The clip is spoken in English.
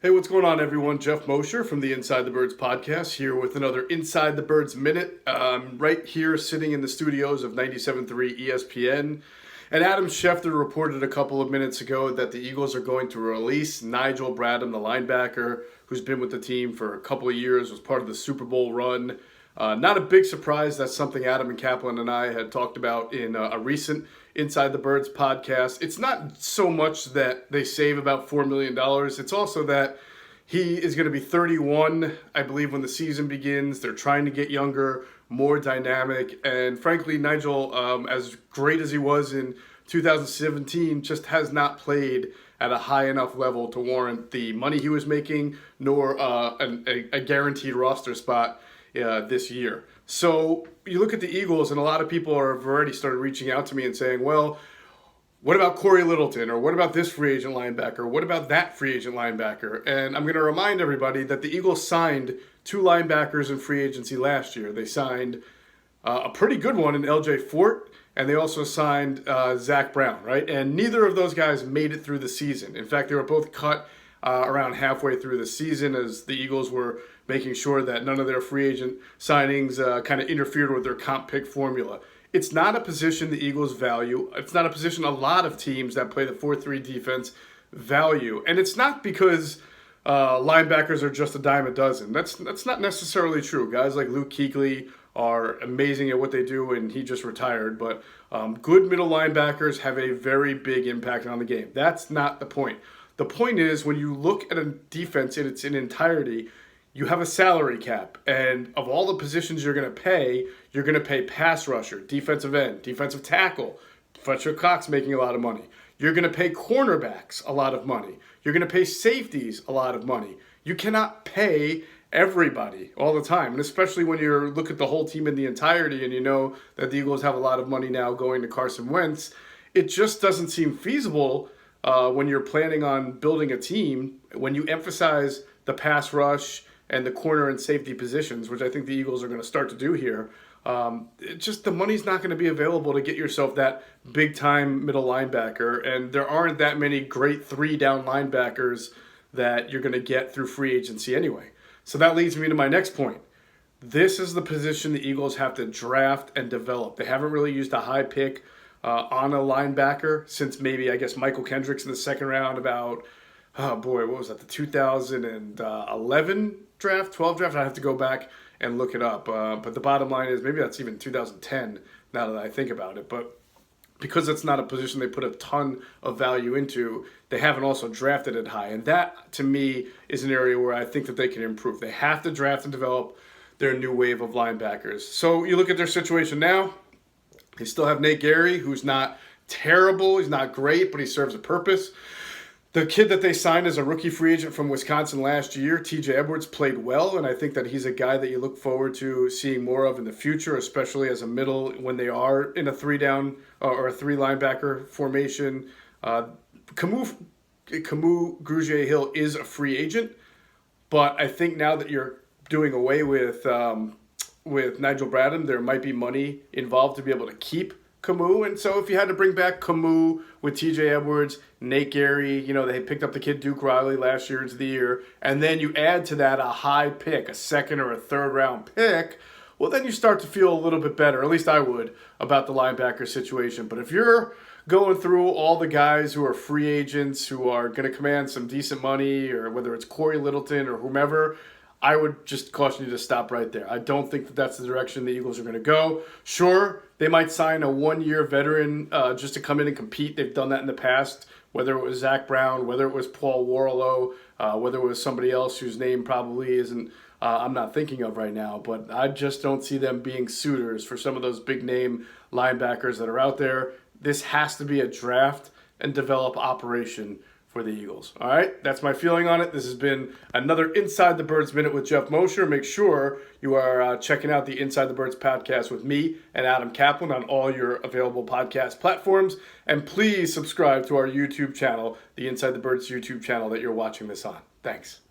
Hey, what's going on, everyone? Geoff Mosher from the Inside the Birds podcast here with another Inside the Birds Minute. Right here sitting in the studios of 97.3 ESPN. And Adam Schefter reported a couple of minutes ago that the Eagles are going to release Nigel Bradham, the linebacker, who's been with the team for a couple of years, was part of the Super Bowl run. Not a big surprise. That's something Adam and Caplan and I had talked about in a recent Inside the Birds podcast. It's not so much that they save about $4 million. It's also that he is going to be 31, I believe, when the season begins. They're trying to get younger, more dynamic. And frankly, Nigel, as great as he was in 2017, just has not played at a high enough level to warrant the money he was making, nor a guaranteed roster spot this year. So you look at the Eagles, and a lot of people have already started reaching out to me and saying, well, what about Corey Littleton? Or what about this free agent linebacker? What about that free agent linebacker? And I'm going to remind everybody that the Eagles signed two linebackers in free agency last year. They signed a pretty good one in LJ Fort, and they also signed Zach Brown, right? And neither of those guys made it through the season. In fact, they were both cut around halfway through the season as the Eagles were making sure that none of their free agent signings kind of interfered with their comp pick formula. It's not a position the Eagles value. It's not a position a lot of teams that play the 4-3 defense value. And it's not because linebackers are just a dime a dozen. That's not necessarily true. Guys like Luke Kuechly are amazing at what they do, and he just retired. But good middle linebackers have a very big impact on the game. That's not the point. The point is, when you look at a defense in its entirety, you have a salary cap, and of all the positions you're going to pay pass rusher, defensive end, defensive tackle. Fletcher Cox making a lot of money. You're going to pay cornerbacks a lot of money. You're going to pay safeties a lot of money. You cannot pay everybody all the time, and especially when you look at the whole team in the entirety and you know that the Eagles have a lot of money now going to Carson Wentz, it just doesn't seem feasible when you're planning on building a team, when you emphasize the pass rush and the corner and safety positions, which I think the Eagles are going to start to do here. The money's not going to be available to get yourself that big-time middle linebacker, and there aren't that many great three-down linebackers that you're going to get through free agency anyway. So that leads me to my next point. This is the position the Eagles have to draft and develop. They haven't really used a high pick on a linebacker since maybe, I guess, Michael Kendricks in the second round about, what was that, the 2011 draft, 12 draft? I have to go back and look it up. But the bottom line is maybe that's even 2010 now that I think about it. But because it's not a position they put a ton of value into, they haven't also drafted it high. And that, to me, is an area where I think that they can improve. They have to draft and develop their new wave of linebackers. So you look at their situation now. They still have Nate Gary, who's not terrible. He's not great, but he serves a purpose. The kid that they signed as a rookie free agent from Wisconsin last year, TJ Edwards, played well, and I think that he's a guy that you look forward to seeing more of in the future, especially as a middle when they are in a three-down or a three-linebacker formation. Camus Grugier-Hill is a free agent, but I think now that you're doing away with Nigel Bradham, there might be money involved to be able to keep Camus, and so if you had to bring back Camus with TJ Edwards, Nate Gary, they picked up the kid Duke Riley last year into the year, and then you add to that a high pick, a second or a third round pick, well, then you start to feel a little bit better, at least I would, about the linebacker situation. But if you're going through all the guys who are free agents who are going to command some decent money, or whether it's Corey Littleton or whomever, I would just caution you to stop right there. I don't think that that's the direction the Eagles are going to go. Sure, they might sign a one-year veteran just to come in and compete. They've done that in the past, whether it was Zach Brown, whether it was Paul Warlow, whether it was somebody else whose name probably isn't I'm not thinking of right now. But I just don't see them being suitors for some of those big-name linebackers that are out there. This has to be a draft and develop operation for the Eagles. All right, that's my feeling on it. This has been another Inside the Birds Minute with Geoff Mosher. Make sure you are checking out the Inside the Birds podcast with me and Adam Caplan on all your available podcast platforms. And please subscribe to our YouTube channel, the Inside the Birds YouTube channel that you're watching this on. Thanks.